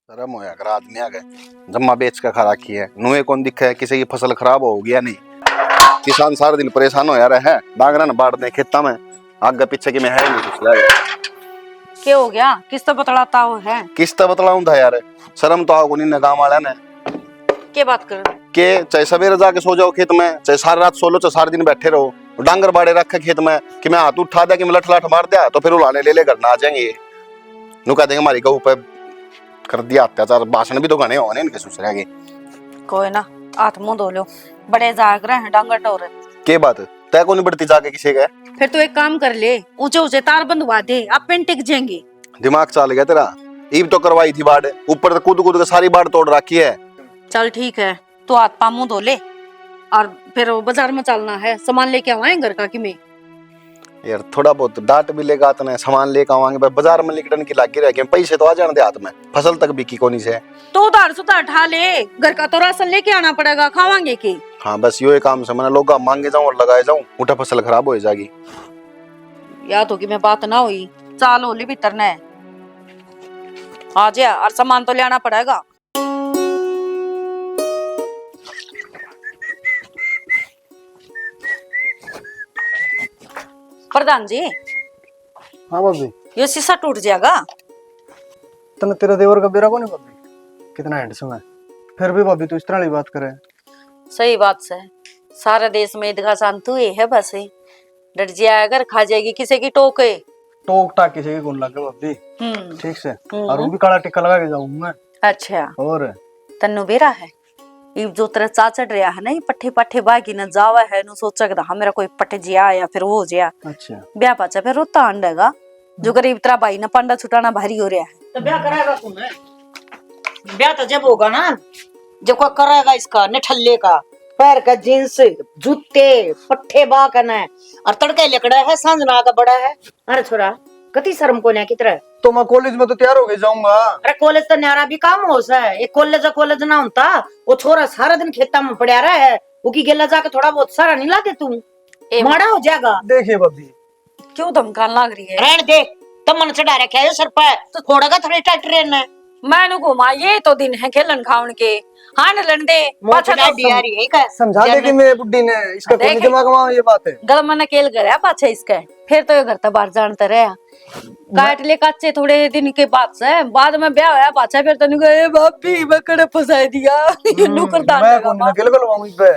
शर्म होया कर आदमी आ गए जम्मा बेच का खा रखी है नुए कौन दिखे है किसी की फसल खराब हो गया नहीं। किसान सारा दिन परेशान हो यार है डांगरा न बांट दे खेता में आगे पीछे की में है नहीं कुछ लागे। क्या हो गया? किस तो बतलाता हो है? किस तरह बतलाऊं था यार शर्म तो आओ नहीं गाँव वाला ने क्या बात कर रहे? के चाहे सवेरे जाके सो जाओ खेत में चाहे सारी रात सो लो चाहे सारे दिन बैठे रहो डांगर बाड़े रखे खेत में कि मैं हाथ उठा दिया कि मैं लठ लठ मार दिया तो फिर उलाने ले घर ना आ जाएंगे नु कह देंगे हमारी गऊ पे कर दिया अत्याचार भाषण भी तो गाने होने इनके ससुरा के। कोई ना हाथ मुंह धो लो बड़े जाग रहे हैं डांगर टोर के बात तय को नहीं बढ़ती जाके किसी का फिर तो एक काम कर ले ऊंचे ऊंचे तार बंधवा दे आप पेन टिक जाएंगे। दिमाग चल गया तेरा ईब तो करवाई थी बाढ़ ऊपर तो कूद कूद के सारी बाढ़ तोड़ रखी है। चल ठीक है तो हाथ पा मुंह धो ले और फिर बाजार में चलना है सामान लेके आवाए घर का कि मैं यार थोड़ा बहुत डांट भी लेगा तो सामान लेकर आवांगे भाई बाजार में लिकड़न की लागी रह गए पैसे तो आ जाने दे हाथ में फसल तक बिकी कोनी से तो उधार सुधार उठा ले घर का तो राशन लेके आना पड़ेगा खावांगे की। हाँ बस यो काम से मैंने लोग मांगे जाऊं और लगाए जाऊं उठा फसल खराब हो जाएगी। याद होगी मैं बात ना हुई चाल होली भीतर ने आ जा और सामान तो लेना पड़ेगा। प्रधान जी हाँ भाभी ये शीशा टूट जाएगा। तने तेरा देवर का बेरा को नहीं भाभी कितना हैंडसम है फिर भी भाभी तू इस तरह वाली बात करे। सही बात से सारे देश में ईदगाह शांत हुई है बस डर जाए अगर खा जाएगी किसी की टोके टोक टाक किसी की कौन लगे भाभी ठीक से और वो भी काला टिक्का लगा के जाऊं मैं। अच्छा और तन्नु बेरा है ये जो तेरा चाचड़ रहा है ना ये पट्टे पट्टे बागी न जावा है नु सोचा कि मेरा कोई पट्टे जिया या फिर वो जिया अच्छा ब्याह पाचा फिर रोता अंडेगा जो गरीब तेरा भाई ना पंडा छुटाना भारी हो रहा है। तो ब्याह कराएगा तूने? ब्याह तो जब होगा ना जब कोई कराएगा इसका निठल्ले का पैर का जींस जूते पट्टे बाकन है और तड़के लकड़ा है सांजना का बड़ा है। अरे छोरा कति शर्म को की तरह तो मैं कॉलेज में तो तैयार हो गई जाऊंगा। अरे कॉलेज तो न्यारा भी काम हो सा है एक कॉलेज ना होता वो छोरा सारा दिन खेता में पड़ा रहा है वो की गेला जाके थोड़ा बहुत सारा नहीं लागे तू माड़ा हो जाएगा। देखिए भाभी क्यों धमकान लग रही है? रहने दे तब मन चढ़ा रखा है सर पर तो छोड़ेगा थोड़ी ट्रैक्टर ने मैंने घुमा ये तो दिन है खेलन खावन के हाँ न लंडे पाछा तो समझा दे कि मेरे बुड्ढी ने इसका कोई दिमाग में ये बात है गल मन केल गया पाछा इसका फिर तो ये घर तो बाहर जानता रहा काट ले कच्चे थोड़े दिन के बाद से बाद में ब्याह होया पाछा फिर तो गए भाभी बकड़े फंसा दिया नुकर दान मैं कौन ना केल गलवाऊं इस पे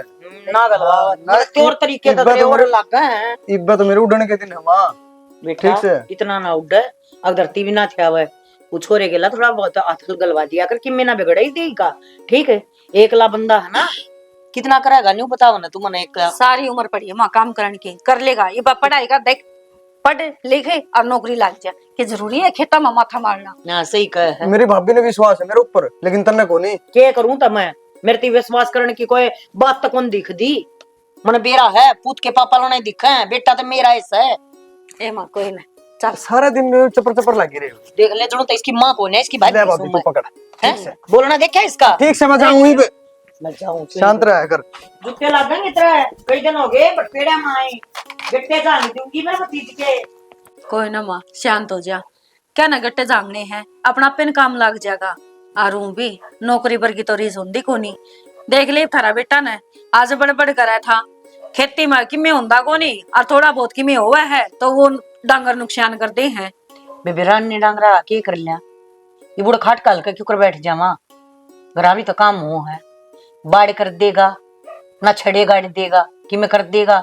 ना गलवा तौर तरीके का तेरे और लग गए हैं इब्बा तो मेरे उड़ने के दिन है मां बेटा ठीक से इतना ना उड़े अब धरती भी ना छाया हुआ वो छोरे गेला थोड़ा बहुत हाथ गलवा दिया कर कि मैं ना बिगड़ा ही देगा ठीक है एकला बंदा है ना कितना करेगा नहीं बताओ ना तू मने एक सारी उम्र पड़ी है माँ काम करने की कर लेगा ये पढ़ाई का देख पढ़ लिखे और नौकरी लग जाए कि जरूरी है खेता में माथा मारना। ना सही कह है मेरी भाभी ने विश्वास है मेरे ऊपर लेकिन तन्ने को नहीं क्या करूं तब मैं मेरे ती विश्वास करने की कोई बात तक कौन दिख दी मन बेरा है पूत के पापा लोने दिखा है बेटा तो मेरा ऐसा है ए माँ कोई ना चल सारा दिन चपर चपर लगी रही देख ले जरूर तो इसकी माँ कौन है इसकी भाई ले भाभी तू पकड़ है बोलना देखा इसका ठीक से मैं जाऊं वहीं पे मैं जाऊं शांत रहा कर जुत्ते लागेंगे इतना कई दिन हो गए बट पेड़ा में आई गट्टे जाने दूंगी मैं भतीज के कोई ना माँ शांत हो जा क्या ना गट्टे जांगने हैं अपना पेन काम लग जाएगा आरू भी नौकरी वर्गी तो रीज होंगी कोनी देख ले थारा बेटा ने आज बड़ बड़ करा था खेती में कि में होंदा कोनी और थोड़ा बहुत कि में हुआ है तो वो डांगर नुकसान करते हैं बेबेरान ने डांगरा के कर लिया ये बुढ़ा खाट काल के क्यों कर बैठ जावा घरा भी तो काम हो है बाड़ कर देगा ना छड़े गाड़ देगा कि मैं कर देगा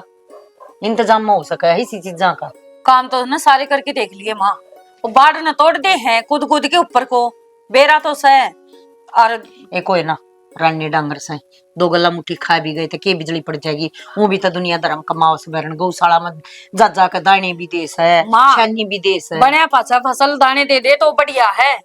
इंतजाम में हो सका है इसी चीजा का काम तो ना सारे करके देख लिए माँ वो बाढ़ न तोड़ दे हैं कूद कूद के ऊपर को बेरा तो सह और एक कोई ना रानी डांगर से दो गला मुट्ठी खा भी गए तो के बिजली पड़ जाएगी वो भी तो दुनिया धर्म कमाओ से बरन गौशाला में जा जा के दाने भी देश है छानी भी देश है बने पाचा फसल दाने दे दे तो बढ़िया है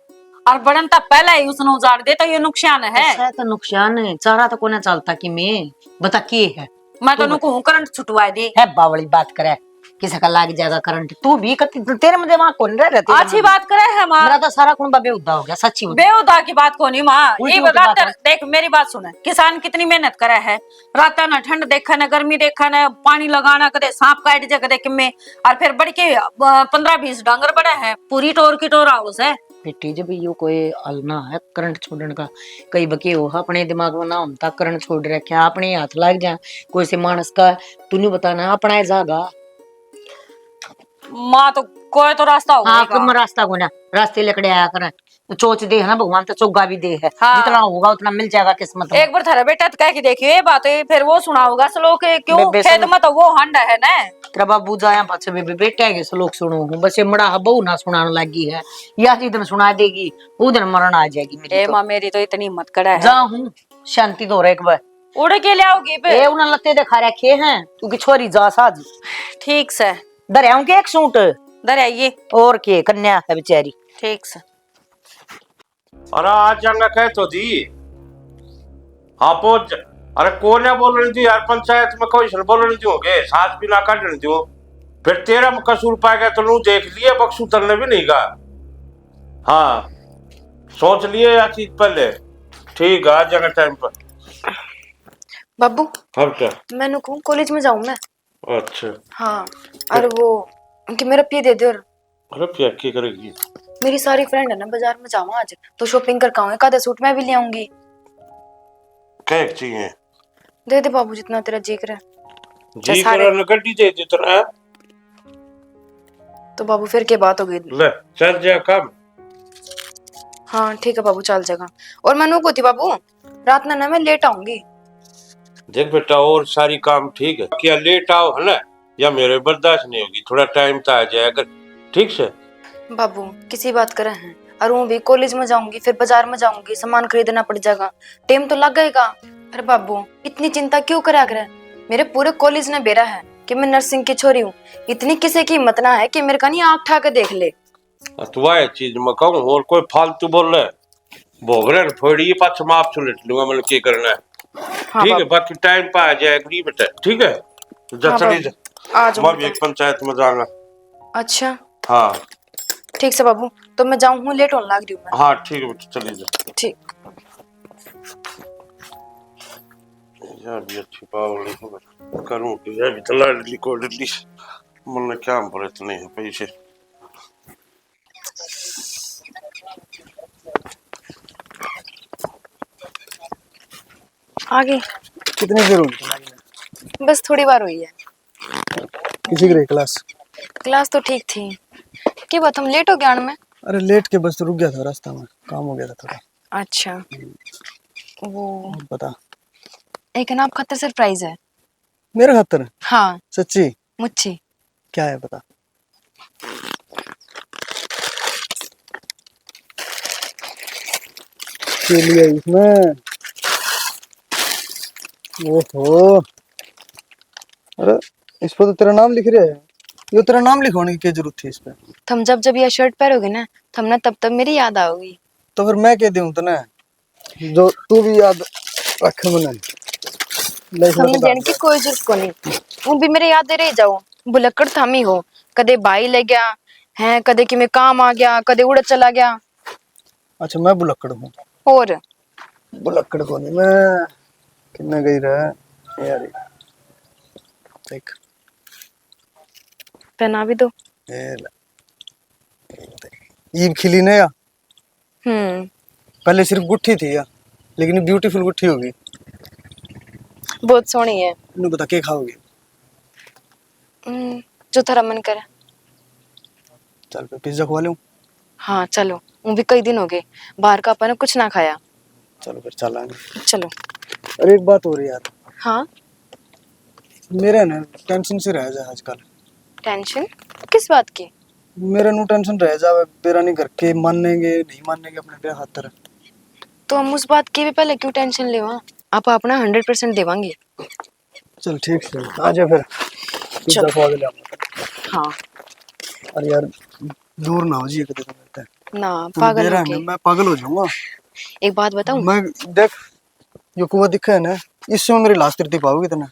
और बनन तक पहले ही उसने उजाड़ दे तो ये नुकसान है तो नुकसान है चारा तो कोने चलता कि मैं बता के है मैं तो नुको करंट छुटवा दे है बावली बात करे किसी का लाग जाएगा करंट। तू भी तेरे में दिमाग कौन रह रहती अच्छी बात करे है माँ। मेरा तो सारा कुंबा बेहुदा हो गया सच्ची बता। बेहुदा की बात को नहीं माँ, उल्टी ये उल्टी बता बात है। देख मेरी बात सुन, किसान कितनी मेहनत करे है, रात ना ठंड देखा न गर्मी देखा न पानी लगाना, कदे सांप काट जा कदे किमे, और फिर बढ़ के 15-20 डांगर बड़ा है, पूरी टोर की टोर हाउस है। बेटी जब यो कोई अलना है करंट छोड़ने का, कई बके हो अपने दिमाग में ना होता करंट छोड़ रखे अपने हाथ लग जाए कोई से मानस का, तूने बताना अपना जागा। माँ तो कोई तो रास्ता होगा। हाँ कुछ रास्ता को ना, रास्ते लकड़े आया करे, चोच दे है ना भगवान तो चोगा भी दे है। हाँ। जितना होगा उतना मिल जाएगा किस्मत में। एक बार थारा बेटा तो कह के देखिए ये बात है, फिर वो सुना होगा श्लोक, क्यों बे- खेत में तो वो हंड है ना। तेरा बाबू जाया पाछे बेटा के श्लोक सुनो हूँ बस ये मड़ा बहू ना सुनाने लगी है, या जिधर सुना देगी वो दिन मरण आ जाएगी मेरी। ए माँ मेरी तो इतनी हिम्मत कड़ा है। जा हूँ शांति दो एक बार उड़ के ले आओगी फिर। ए उन्हें लत्ते दिखा रखे हैं क्योंकि छोरी जा साज ठीक से दरियाओं के एक सूट दर आइए। और के कन्या है बेचारी। ठीक से। अरे आज जाना कह तो दी। हाँ पहुंच। अरे कौन है बोल रही थी यार, पंचायत में कोई बोल रही थी होगे सांस भी ना काट रही थी, फिर तेरा कसूर पाया गया तो लू देख लिए बक्सू तरने भी नहीं कहा। हाँ सोच लिए या चीज पहले। ठीक है आ जाएगा टाइम पर। बाबू अब क्या? मैं कहूँ कॉलेज में जाऊँ मैं। अच्छा हाँ और वो कि मेरा पे दे दे। और अरे क्या क्या करेगी? मेरी सारी फ्रेंड है ना बाजार में जाऊँ आज तो शॉपिंग कर आऊँ, एक आधा सूट मैं भी ले आऊंगी। क्या चाहिए? दे दे बाबू जितना तेरा जी करे। जी करो गड्डी दे दी तेरा। तो बाबू फिर क्या बात हो गई? ले चल जा काम। हाँ ठीक है बाबू चल जाएगा। और मैं को थी बाबू रात ना मैं लेट आऊंगी। देख बेटा और सारी काम ठीक है, क्या लेट आओ है ना या मेरे बर्दाश्त नहीं होगी, थोड़ा टाइम तो आ जाएगा ठीक से। बाबू किसी बात करे हैं, और वो भी कॉलेज में जाऊंगी फिर बाजार में जाऊंगी सामान खरीदना पड़ जाएगा, टाइम तो लग जाएगा। अरे बाबू इतनी चिंता क्यों करा करे, मेरे पूरे कॉलेज ने बेरा है कि मैं नर्सिंग की छोरी हूँ, इतनी किसी की हिम्मत ना है कि मेरे का नहीं आँख ठा के देख ले। तू आए चीज मैं कहूँ और कोई फालतू बोल रहा है भोग रहे थोड़ी ये पास माफ सुलट लूंगा मतलब क्या करना है। हाँ ठीक है बाकी टाइम पे आ जाएगा बेटा ठीक है। तो जा हाँ चली जा, आज मैं भी एक पंचायत में जाऊंगा। अच्छा हाँ ठीक से बाबू, तो मैं जाऊँ हूँ लेट होने लग रही हूँ मैं। हाँ ठीक है बेटा चली जा। ठीक। यार भी अच्छी पावली करूँ कि यार भी तो लाडली को डली मन क्या बोले तो नहीं है पैसे। आगे कितनी देर होगी तुम्हारी? बस थोड़ी बार हुई है। किसी की रही क्लास? क्लास तो ठीक थी, क्या बात हम लेट हो गए आने में? अरे लेट के बस रुक गया था रास्ता में, काम हो गया था थोड़ा। अच्छा वो और बता। एक है ना आप खातर सरप्राइज है। मेरे खातर? हाँ सच्ची? मुझे क्या है बता। के लिए इसमें? ओहो अरे इस पर तो तेरा नाम लिख रहा है, ये तेरा नाम लिखवाने की क्या जरूरत थी इस पे? तुम जब जब ये शर्ट पहनोगे ना तुम ना तब तब मेरी याद आओगी। तो फिर मैं कह दूं तो ना जो तू भी याद रख मने। हमने देने की कोई जरूरत को नहीं, वो भी मेरे याद रह जाओ। बुलक्कड़ थामी हो, कदे भाई ले गया है, कदे कि मैं काम आ गया, कदे उड़ चला गया। अच्छा मैं बुलक्कड़ हूँ? और बुलक्कड़ को नहीं मैं कितना गई रहा यार। देख पहना भी दो। ये ले। ईद खिली ना या पहले सिर्फ गुट्ठी थी या, लेकिन ब्यूटीफुल गुट्ठी होगी। बहुत सोहनी है। इन्हें बता के खाओगे? जो तेरा मन करे। चल पे पिज्जा खवा लूं? हाँ चलो, वो भी कई दिन हो गए बाहर का अपन ने कुछ ना खाया। चलो फिर चल आगे। चलो। अरे एक बात हो रही यार। हाँ मेरा ना टेंशन से रह जा आजकल। टेंशन किस बात की? मेरा नु टेंशन रह जावे बेरा नहीं घर के मानेंगे नहीं मानेंगे अपने पे खातर। तो हम उस बात की भी पहले क्यों टेंशन लेवा, आप अपना 100% देवांगे। चल ठीक है आ जा फिर पिज्जा खवा दे ले। हाँ अरे यार दूर ना हो जी कदे तो मिलता है ना पागल हो गए। मैं पागल हो जाऊंगा। एक बात बताऊं, मैं देख यो कुआं दिखा है ना, इससे मेरी लाश तिरती पाओगी तना।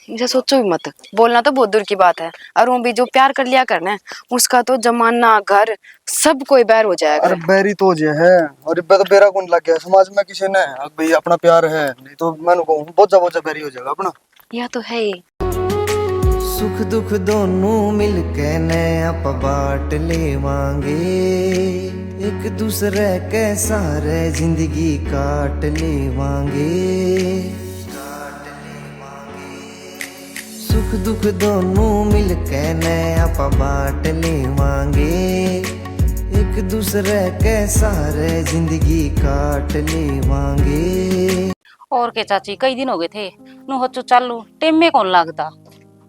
इसे सोचो भी मत, बोलना तो बहुत दूर की बात है। और वो भी जो प्यार कर लिया करना है, उसका तो जमाना घर सब कोई बैर हो जाएगा। अरे बैरी तो जे है, और इब्बे तो बेरा कौन लग गया समाज में किसी ने, अब भाई अपना प्यार है, नहीं तो मैं कहूँ बोझा बोझा बैरी हो जाएगा अपना। यह तो है ही। सुख दुख दोनों मिलके नया बांट लेवांगे, एक दूसरे के सारे जिंदगी काट लेवांगे। सुख दुख दोनों मिलके नया बांट लेवांगे, एक दूसरे के सारे जिंदगी काट लेवांगे। और के चाची कई दिन हो गए थे नु हो चालू टेम में कौन लगता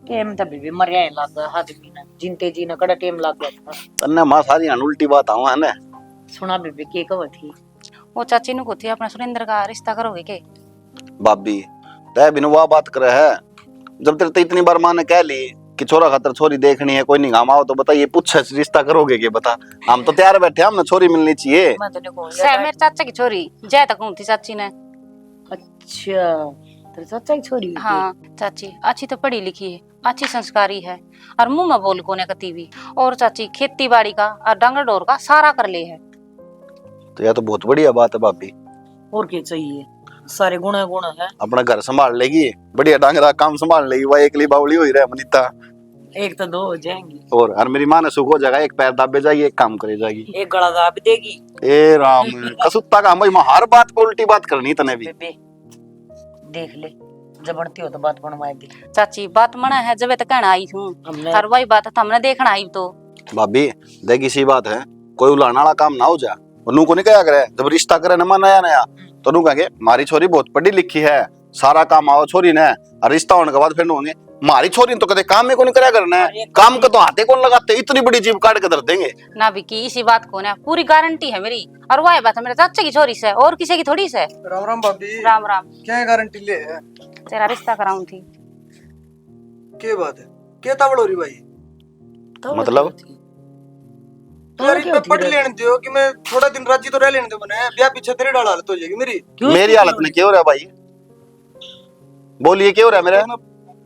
टेम तो बीबी मरिया ही लग गया आदमी ना, जिनते जी ना कड़ा टेम लग गया था। तन्ने मां सारी उल्टी बात आवा है ना। सुना बीबी के कब थी वो चाची नु को थी अपना सुरेंद्र का रिश्ता करोगे के? भाभी तय बिन वो बात करे है, जब तेरे तो इतनी बार मां ने कह ली कि छोरा खातर छोरी देखनी है, कोई नहीं काम आओ तो बता, ये पूछे रिश्ता करोगे के बता? हम तो तैयार बैठे, हमने छोरी मिलनी चाहिए। मैं तो देखो सह मेरे चाचा की छोरी जय तक थी चाची ने। अच्छा तेरे चाचा की छोरी हुई हाँ चाची अच्छी तो पढ़ी लिखी है, अच्छी संस्कारी है, और मुंह में बोल कोने कती भी। और चाची खेती बाड़ी का और डंगर डोर का सारा कर ले है। तो यह तो बहुत बढ़िया बात है भाभी, और क्या चाहिए, सारे गुण है। अपना घर संभाल लेगी, बढ़िया डांगरा काम संभाल लेगी, वह एकली बावली हुई रहे मनीता। एक तो दो हो जाएंगी, और मेरी माँ ने सुख हो जाएगा, एक पैर दाबे जाएगी, एक काम करे जाएगी, एक गला दाब देगी। ए राम कसुत्ता का भाई, हर बात पे उल्टी बात करनी तने भी। बेबे देख ले, जबरती हो तो बात बनवाएगी। चाची बात मना है जब तक कहना आई हूँ, हमने हर वही बात तो हमने देखना आई तो। भाभी देख इसी बात है, कोई उलाना वाला काम ना हो जा, नू को नहीं क्या करे, जब रिश्ता करे ना नया नया तो नू कहेंगे मारी छोरी बहुत पढ़ी लिखी है, सारा काम आओ छोरी ने, और रिश्ता होने के बाद फिर होंगे मारी छोरी तो कदे काम में को नहीं करा करना है, काम का तो हाथे कौन लगाते, इतनी बड़ी जीव काट के धर देंगे ना भी की इसी बात को ना पूरी गारंटी है मेरी, और वह बात है मेरे चाचा की छोरी से और किसी की थोड़ी से। राम राम भाभी। राम राम। क्या गारंटी ले है? तेरा रिश्ता कराऊं थी। क्या बात है, क्या तावड़ हो रही भाई? मतलब यार इतना पढ़ लेने दो कि मैं थोड़ा दिन राजी तो रह लेने दो, मैंने ब्याह पीछे तेरे डाल हालत हो जाएगी मेरी। मेरी हालत में क्यों हो रहा है भाई, बोलिए क्यों हो रहा है मेरे? मैं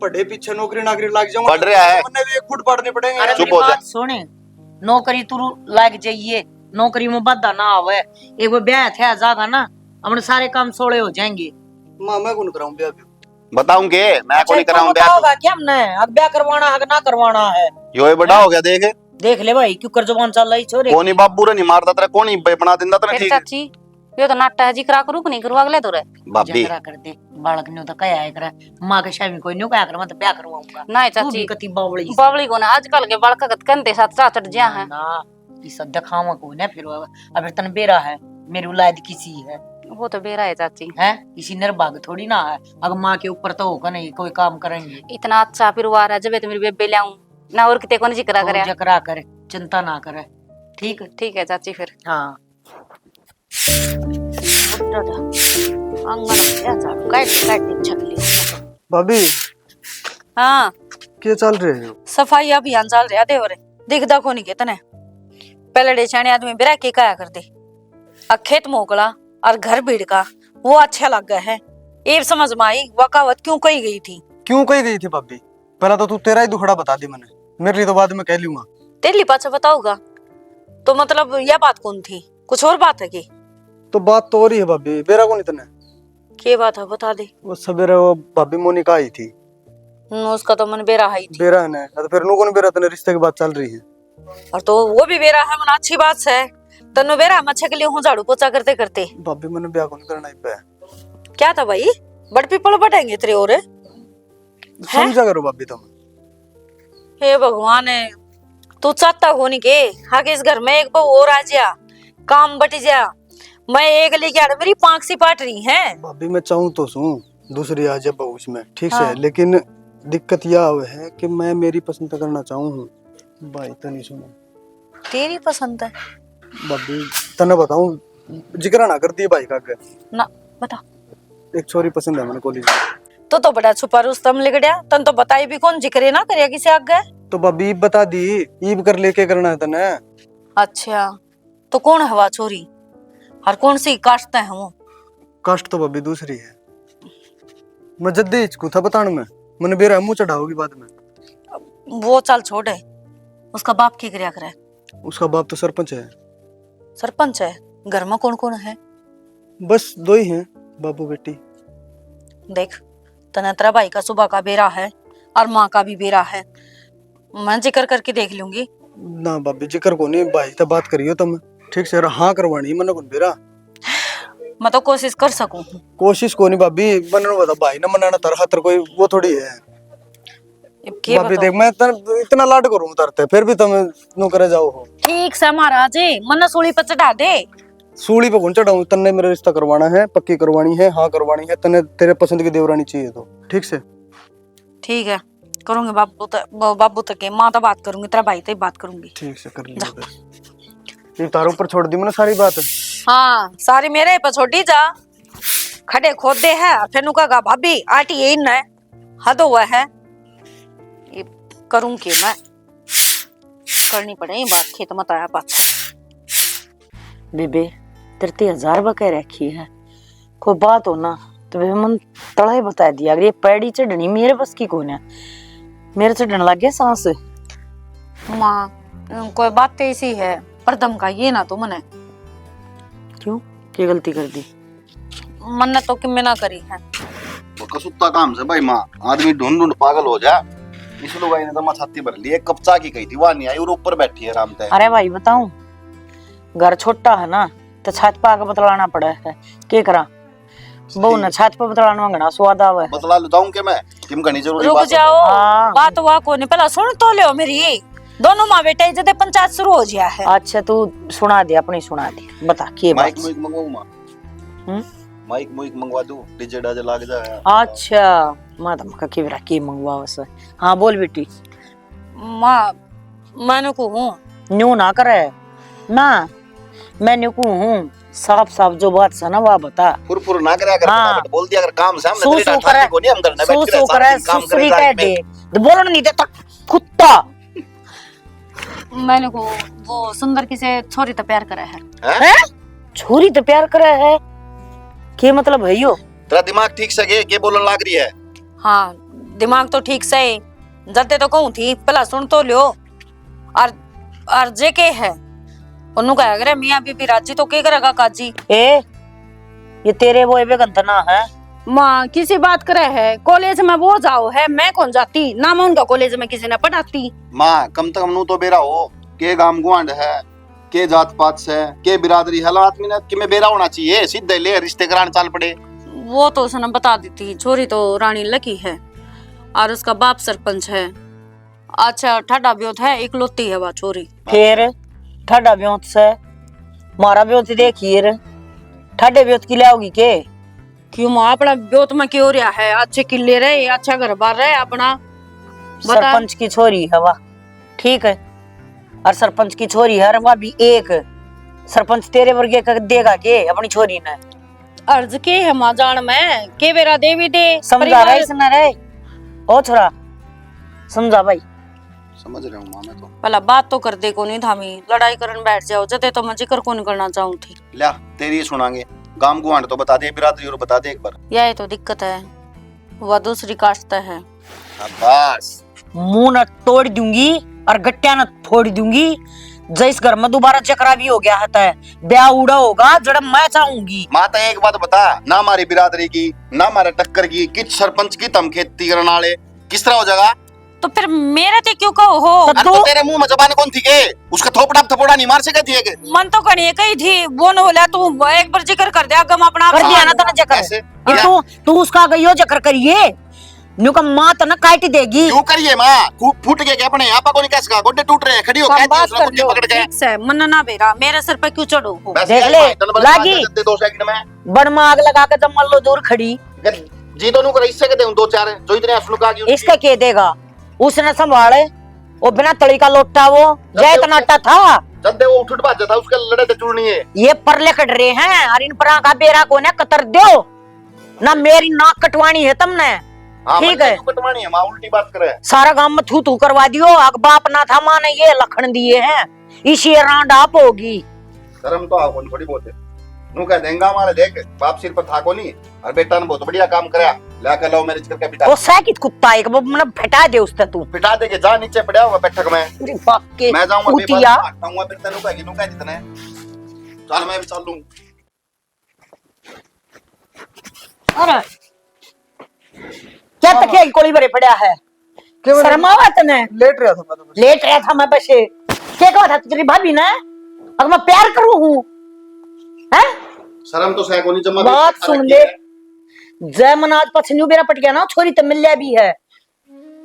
पढ़े पीछे नौकरी नाकरी लग जाऊंगा, पढ़ रहा है, वरना भी एक फुट पढ़ने पड़ेंगे। अरे चुप मेरी हो जा। बात सुने, नौकरी तू लग जाइए, नौकरी में बाधा ना आवे, एक वो ब्याह थे जागा ना, हमने सारे काम सोले हो जाएंगे। मां मैं कौन कराऊं ब्याह भी? बताऊंगे मैं को नहीं कराऊं क्या ब्याह, होगा क्या हमने अब ब्याह करवाना है कि ना करवाना है? यो ये बड़ा हो गया देख, देख ले भाई क्यों कर जबान चल रही छोरे। कोनी बाबू रे नहीं मारता तेरा, कोनी बना दिंदा तेरा फिर ठीक चाची ये तो नाटा है जी, करा करू नहीं करू अगले तो रे भाभी। जकरा कर दे बालक ने तो कया है करे, मां के शामी कोई न्यू कया कर, मैं तो ब्याह करवाऊंगा। ना तू चाची भी कति बावड़ी बावली को ना आजकल के बड़का कंते साथ चाचट जिया है ना, ये सब दिखावा को ना, फिर अब तन बेरा है, मेरी औलाद किसी है वो तो बेरा है चाची। हैं, किसी निर्भाग थोड़ी ना है, अगर माँ के ऊपर तो होगा नहीं कोई काम करेंगे। इतना अच्छा परिवार है जब तो मेरी बेबे लाऊं ना, और किते को नहीं जिक्र करे। जकरा करे चिंता ना करे, ठीक ठीक है चाची फिर। हाँ। भाभी हाँ क्या चल रहे हो? सफाई अभियान चल रहा देवर, दिखदा को नहीं कितने पहले डेचाने आदमी बिरा के कया करते, खेत मोकला और घर भीड़ का वो अच्छा लग गया है। ये समझ में आई वकावत क्यों कही गई थी? क्यों कही गई थी भाभी? पहला तो तू तेरा ही दुखड़ा बता दी मैंने, मेरे लिए तो बाद में कह लूंगा। तेरी पाछा बताऊंगा तो मतलब यह बात कौन थी, कुछ और बात है की? तो बात तो हो रही है भाभी, बेरा को नहीं तने क्या बात है बता दे। वो सवेरे वो भाभी मोनिका आई थी, उसका तो मन बेरा है थी। बेरा है ना, तो फिर नु को नहीं बेरा तने रिश्ते की बात चल रही है, और तो वो भी बेरा है, मन अच्छी बात है तनु बेरा मच्छे के लिए हूँ झाड़ू पोछा करते करते। भाभी मैंने ब्याह को नहीं करना इब्बे। क्या था भाई, बड़ पीपल बटेंगे तेरे और समझा करो भाभी तुम। हे भगवान है, तू चाहता होनी के आगे इस घर में एक बहू और आ जा, काम बट जा, मैं एक लेके आ मेरी पांख सी पाट रही है। भाभी मैं चाहूँ तो सू दूसरी आ जाए बहू इसमें, ठीक हाँ। है, लेकिन दिक्कत यह है कि मैं मेरी पसंद करना चाहूँ हूँ भाई, तो नहीं सुनो तेरी पसंद है भाभी, तने बताऊं जिक्र ना कर दिए भाई का आगे। ना बता। एक छोरी पसंद है मैंने कॉलेज में। तो बड़ा छुपा रुस्तम लिख गया, तन तो बताई भी कौन, जिक्र ना करे किसी आगे। तो भाभी ईब बता दी, ईब कर लेके करना है तने। अच्छा तो कौन है वह छोरी, और कौन सी कास्ट है वो? कास्ट तो भाभी दूसरी है, मैं जद्दी हिचकू था बताने में, मैंने बेरा मुंह चढ़ाओगी बाद में। वो चल छोड़ है, उसका बाप की क्रिया करे? उसका बाप तो सरपंच है। सरपंच है? घर में कौन कौन है? बस 2 ही हैं, बाबू बेटी। देख, तना तेरा भाई का सुबह का बेरा है और माँ का भी बेरा है, मैं जिक्र करके देख लूंगी। ना भाभी जिक्र को नहीं, भाई से बात करियो तुम ठीक से। हाँ करवानी मैंने कौन बेरा। मैं तो कोशिश कर सकूं। कोशिश को नहीं भाभी, मैंने बता भाई ना मनाना तर खातर कोई वो थोड़ी है। अब के भाभी बताऊं? देख मैं इतना लाड करूं तरते फिर भी तुम नो करे जाओ हो। ठीक से महाराज, मन सूली पर चढ़ा दे। सूली पे कौन चढ़ाऊं? तन्ने मेरा रिश्ता करवाना है, पक्की करवानी है, हाँ करवानी है। तन्ने तेरे पसंद की देवरानी चाहिए तो ठीक से। ठीक है, करूंगी। बाबू तक के माँ तो बात करूंगी, तेरा भाई तो बात करूंगी। ठीक से कर लियो। ये तारों पर छोड़ दी मैंने सारी बात। हाँ, सारी मेरे पर छोड़ी जा। खड़े खोदे है फिर नु कहा भाभी आटी यही न है, हद हुआ है। ये करूं कि मैं करनी पड़े बात, खेत मत आया पाछा। बेबे 30,000 बके रखी है, कोई बात हो ना तो वे मन तड़ा ही बता दिया। अगर ये पैड़ी चढ़नी मेरे बस की कौन है, मेरे चढ़ने लग गया सांस। माँ कोई बात तो ऐसी है, पर धमकाइए ना तो मने। क्यों, क्या गलती कर दी? मन ने तो कि मैं ना करी है। वो कसुत्ता काम से भाई माँ, आदमी ढूंढ ढूंढ पागल हो जा। इस लुगाई ने तो माँ छाती भर ली, एक कप चाय की कही थी, वहां नहीं आई और ऊपर बैठी है आराम से। अरे भाई बताऊं, घर छोटा है ना तो छत पे आके बतलाना पड़ा है। के करा बहु ना छत पे बतलाना मंगना स्वाद आवे। बतला लूं के मैं किम करनी जरूरी रुक बात जाओ, हाँ। बात हुआ को नहीं, पहला सुन तो लियो मेरी। दोनों माँ बेटे जदे पंचायत शुरू हो गया है। अच्छा तू सुना दे, अपनी सुना दे, बता के माइक बात। मुइक मंगवाऊं माँ? माइक मुइक मंगवा दूं, डीजे डाजे लाग जाए। अच्छा मादम का केवरा के मंगवा वैसे। हाँ बोल बेटी। माँ मैंने को हूँ न्यू ना करे ना, मैं न्यू को हूँ। साफ साफ जो बात है ना वो बता। फुरफुर ना करे, अगर हाँ। फटाफट बोल दिया, अगर काम से हमने सू तेरी सू डांट करे, को नहीं हम करने सू बैठ के सू सारा करे, दिन काम सुसरी करे कह दे, तो बोलने नहीं देता कुत्ता। मैंने को वो सुंदर किसे छोरी तो प्यार करे है। हैं? छोरी तो प्यार करे है, के मतलब है यो? तेरा दिमाग ठीक से के बोलने लाग रही है? हाँ दिमाग तो ठीक से है, जदे तो कहूँ थी पहला सुन तो लियो। और जे के है उन्हों कहा अगर मियाँ बीबी राजी तो के करेगा काजी। ए ये तेरे वो एवे गंतना है। माँ किसी बात करे है, कॉलेज में वो जाओ है, मैं कौन जाती ना, मैं उनका कॉलेज में किसी ने पढ़ाती। माँ कम से कम नू तो बेरा हो के गाम गुआंड है, के जात पात से, के बिरादरी है, आदमी ने कि में बेरा होना चाहिए, सीधे ले रिश्ते कराने चाल पड़े। वो तो उसने बता दी थी, छोरी तो रानी लकी है और उसका बाप सरपंच है। अच्छा ठाडा ब्योत है, इकलौती है वह छोरी। फिर ठाडा ब्योत से मारा ब्योत देखिए रे, ठाडे ब्योत की लाओगी के? क्यों माँ अपना ब्योत में क्यों रहा है, अच्छे किले रहे, अच्छा घर बार रहे अपना। बता। सरपंच की छोरी है वाह, ठीक है, और सरपंच की छोरी है वह भी एक। सरपंच तेरे वर्गे का देगा के अपनी छोरी ने? अर्ज के है माँ जान में के बेरा देवी दे समझा रहे इसने रे ओ छोरा, समझा भाई। समझ रहा हूँ माँ मैं तो। पहला बात तो कर दे को नहीं थामी, लड़ाई करने बैठ जाओ जते तो मैं जिक्र को नहीं करना चाहूँ थी। ल्या तेरी सुनांगे, गाम गुआंड तो बता दे, बिरादरी और बता दे एक बार। यही तो दिक्कत है, वह दूसरी कास्ट है। बस मुंह न तोड़ दूंगी और गट्टिया न फोड़ दूंगी। जिस घर में दोबारा चक्रा भी हो गया है ब्याह उड़ा होगा जड़ मैं चाहूंगी। माता एक बात बता, ना हमारी बिरादरी की ना हमारे टक्कर की, किस सरपंच की तम खेती करने वाले किस तरह हो जाएगा? तो फिर मेरे ते क्यों कहो हो? अरे तो तेरे मुंह में जबान कौन थी के? उसका थोपड़ा थपोड़ा नहीं मार सके थी के? मन तो कहीं कही थी वो न बोला, तू एक बार जिक्र कर दिया गम अपना कर दिया ना तने जकर। कैसे? तू उसका गयो जकर करिए न्यू का मां तो न काट देगी। क्यों करिए मां? फूट गए अपने यहाँ पर, कैसे का गोड्डे टूट रहे हैं, खड़ी हो बात उसने कर मुझे लो, पकड़ के। ठीक से मन ना बेरा मेरे सर पे क्यों चढ़ो हो? बस देख यही ले, बात, तन बस लागी। बात करते 2 सेकंड में बड़ में आग लगा के जब मल्लो दूर खड़ी। जी तो नु कर इससे के दे 2-4 जो इतने असलुका की इसका के देगा? उसने संभाले वो बिना तड़ी का लोटा वो जय इतना अट्टा था जब दे वो उठ बात था उसके लड़े ते चुड़नी है। ये परले कट रहे हैं और इन परा का बेरा को ने कतर दो ना, मेरी नाक कटवानी है तुमने। ठीक है, कटवानी है मां, उल्टी बात करे। सारा गांव में थू थू करवा दियो। अग बाप ना था मां ने ये लखन दिए हैं, इसी रांड आप होगी। शर्म तो आओ थोड़ी बहुत है। नु कह देंगा हमारे देख बाप सिर पर था को नहीं और बेटा ने बहुत बढ़िया काम कराया, लाके लो मेरे करके बिठा वो सैकित कुत्ता एक वो मतलब फटा दे उससे तू बिठा दे के जा नीचे पड़ा हुआ बैठक में। अरे बाप के मैं जाऊंगा कुतिया हटाऊंगा फिर तेनू कहेगी नु कह जितने चल मैं भी चल लूं। अरे क्या तकिया की कोली भरे पड़ा है शर्मावा तने लेट रहा था मैं तो बस। लेट रहा था मैं बसे क्या कहा था तेरी भाभी ने अगर मैं प्यार करूं हूं हैं शर्म तो सह को नहीं जमा बात सुन ले जय मनाज पछन्यू बेरा पट गया ना छोरी तो मिल लिया भी है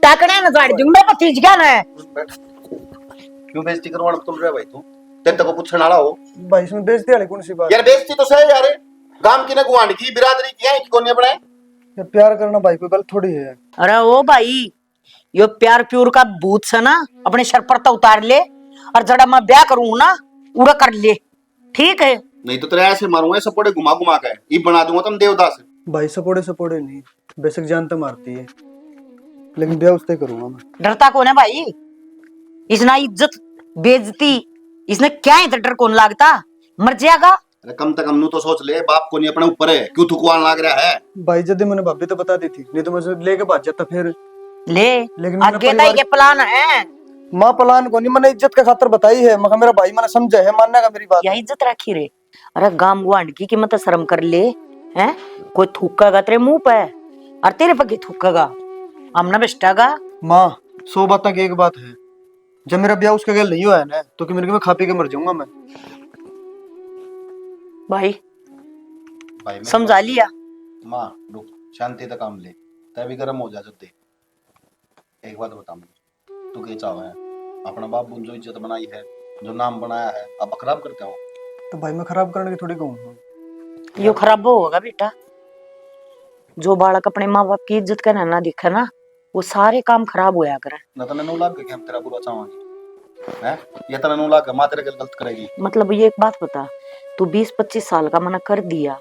टाकड़ा ना गाड़ी दूंगा पतीज क्या ना क्यों बेइज्जती करवाना तुम रहे भाई तू तेरे को पूछने वाला हो भाई इसमें बेइज्जती वाली कौन सी बात यार बेइज्जती तो सही यार गांव की ना गुआंढ की बिरादरी की है कि कोने बनाए ये प्यार करना भाई कोई गलत थोड़ी है। अरे ओ भाई यो प्यार प्यूर का भूत से ना अपने सर पर तो उतार ले और जड़ा मैं ब्याह करूं ना उड़ा कर ले ठीक है नहीं तो तेरे ऐसे मारूंगा सपोड़े घुमा घुमा के ये बना दूंगा तुम देवदास। भाई सपोड़े सपोड़े नहीं, बेशक जान तो मारती है लेकिन ब्याह उससे करूंगा मैं। डरता कौन है भाई इसना इज्जत बेइज्जती इसने क्या इतना डर कौन लागता मर जाएगा। अरे कम से कम नू तो सोच ले बाप को नहीं अपने ऊपर है क्यों थुकवान लाग रहा है। भाई जब मैंने भाभी तो बता दी थी नहीं तो मुझे लेके भाग जाता फिर। ले लेकिन आगे ताई के प्लान है माँ प्लान को नहीं मैंने इज्जत के खातर बताई है मगर मेरा भाई मैंने समझा है मानने का मेरी बात। यह इज्जत रखी रे अरे गांव गुआंढ की कीमत शर्म कर ले हैं कोई थूकेगा तेरे मुंह पे और तेरे पगे थूकेगा हमने बेस्टागा। माँ 100 बातों की एक बात है जब मेरा ब्याह उसके गल नहीं हुआ है ना तो कि मेरे को मैं खा पी के मर जाऊंगा मैं। भाई भाई समझा लिया माँ रुक शांति तक काम ले तभी गर्म हो जा जब दे एक बात बता मुझे तू क्या चाह है अपना बाप बुन जो इज्जत बनाई है जो नाम बनाया है अब खराब करते हो। तो भाई मैं खराब करने की थोड़ी कहूँ यो खराब होगा बेटा जो बालक अपने माँ बाप की इज्जत करना ना दिखे ना वो सारे काम खराब होया करे। ना तो नू लाग के हम तेरा बुरा चाहेंगे हैं ये तो नू लाग मां तेरे गलत करेगी। मतलब ये एक बात बता तू 20-25 साल का मना कर दिया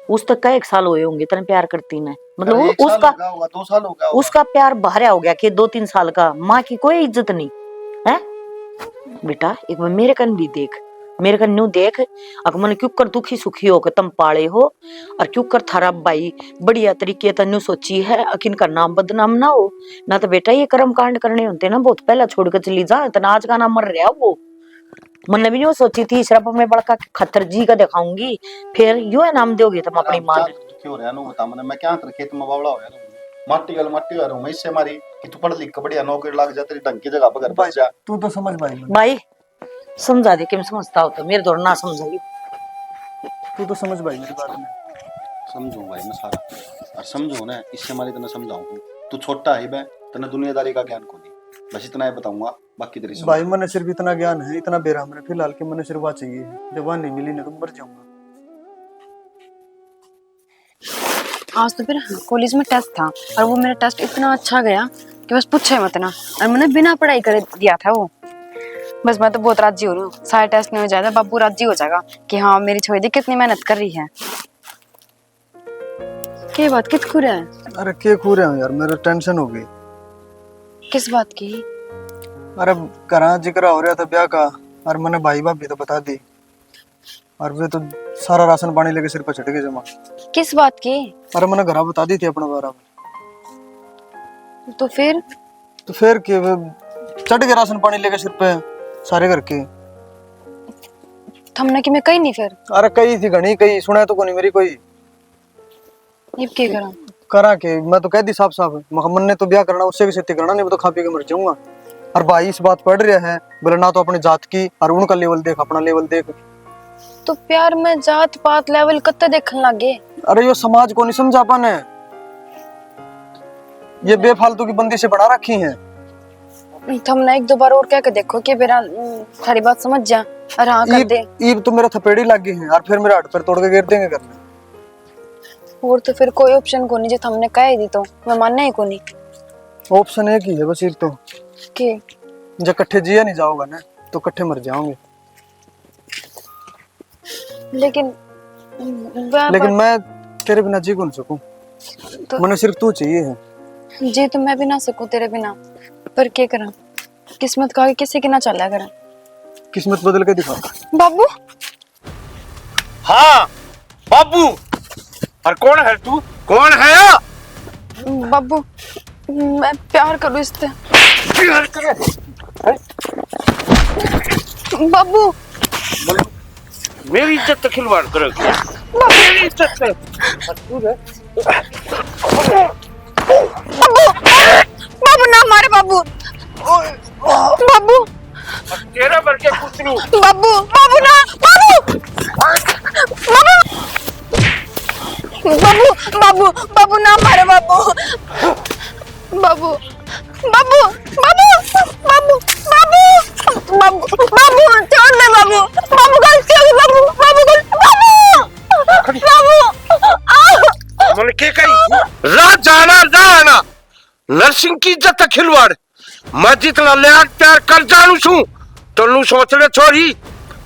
उस तक का 1 साल हुए होंगे तेरे प्यार करती ने मतलब उसका 2 साल हो गया उसका प्यार बाहर हो गया कि 2-3 साल का माँ की कोई इज्जत नहीं है। बेटा एक बार मेरे कन भी देख मेरे कन न्यू देख अगर मन क्यों कर दुखी सुखी होकर तुम पाले हो और क्यों कर थारा भाई बढ़िया तरीके तन्यू सोची है अकिन का नाम बदनाम ना हो ना तो बेटा ये कर्म कांड करने होते ना बहुत पहला छोड़कर चली जा इतना आज का नाम मर रहा वो मन भी नहीं सोची थी सिर्फ अपने बड़का खतर जी का दिखाऊंगी फिर यो है नाम दोगे तुम अपनी मां क्यों रहा नु बता मैं क्या कर खेत में बावड़ा होया माटी हो रहा हूं मैं इससे मारी कि तू पढ़ लिख के बढ़िया नौकरी लग जा तेरी ढंग की जगह पर घर बस जा। तू तो समझ भाई समझा दे किम समझता हो तो मेरे दौड़ ना समझाई तू तो समझ भाई मेरी बात में समझू भाई मैं सारा और समझो ना इससे मारी तना समझाऊं तू छोटा है बे तने दुनियादारी का ज्ञान को नहीं बस इतना ही बताऊंगा बाकी तेरी भाई मैंने सिर्फ इतना ज्ञान है इतना बेराम है फिलहाल के मैंने सिर्फ वह चाहिए जब वह नहीं मिली ना तो मर जाऊंगा। आज तो फिर कॉलेज में टेस्ट था और वो मेरा टेस्ट इतना अच्छा गया कि बस पूछे मत ना और मैंने बिना पढ़ाई कर दिया था वो। बस मैं तो बहुत राजी हो रही हूँ सारे टेस्ट नहीं हो जाएगा बाबू राजी हो जाएगा कि हाँ मेरी छोरी दी कितनी मेहनत कर रही है। क्या बात कित खुर है? अरे के खू रहे हो यार मेरा टेंशन हो गई। किस बात की? अरे घर जिक्र हो रहा था ब्याह का और मैंने भाई भाभी तो बता दी और वे तो सारा राशन पानी लेके सिर पर चढ़ के जमा। किस बात की? अरे मैंने घर बता दी थी अपने बारे में। तो फिर के चढ़ के राशन पानी लेके सिर पे सारे घर के थमने की मैं कहीं नहीं फिर। अरे कई थी घनी कई सुना तो कोनी मेरी कोई ये क्या करा के मैं तो कह दी साफ साफ मन ने तो ब्याह करना उससे भी सेती करना नहीं तो खा पी के मर जाऊंगा। और भाई इस बात पढ़ रहा है बोले ना तो अपने जात की और उनका लेवल देख अपना लेवल देख। तो प्यार में जात पात लेवल कत्ते देखने लगे। अरे यो समाज को नहीं समझा पाने ये बेफालतू की बंदी से बना रखी है। तुमने 1-2 बार और क्या कर देखो कि मेरा सारी बात समझ जा और हाँ कर दे। ईब तो मेरा थपेड़ी लग गई है और फिर मेरा हट पर तोड़ के गिर देंगे घर में। और तो फिर कोई ऑप्शन को नहीं जो हमने कह दी तो मैं मानना ही को नहीं। ऑप्शन एक ही है बस एक तो कि जब कट्ठे जिया नहीं जाओगा ना तो कट्ठे मर जाओगे। लेकिन मैं तेरे बिना जी कौन सकूं तो मैंने सिर्फ तू चाहिए है। जी तो मैं भी ना सकूं तेरे बिना पर क्या करा किस्मत का किसी की ना चला करा। किस्मत बदल के दिखा बाबू। हाँ बाबू और कौन है तू कौन है? बाबू मैं प्यार करूँ इससे। प्यार करे बाबू मेरी इज्जत तो खिलवाड़ करोगे, मेरी इज्जत से। बाबू बाबू ना मारे बाबू। बाबू तेरा भर के कुछ नहीं। बाबू बाबू ना बाबू बाबू बाबू बाबू बाबू ना मारे बाबू। बाबू बाबू बाबू बाबू बाबू बाबू बाबू छोड़ दे बाबू। बाबू गलती हो गई बाबू। बाबू गलती बाबू मैंने क्या कही? रात जाना जाना नरसिंह की इज्जत का खिलवाड़। मैं जितना लिहाज प्यार कर जानू छू तो लू सोच ले छोरी,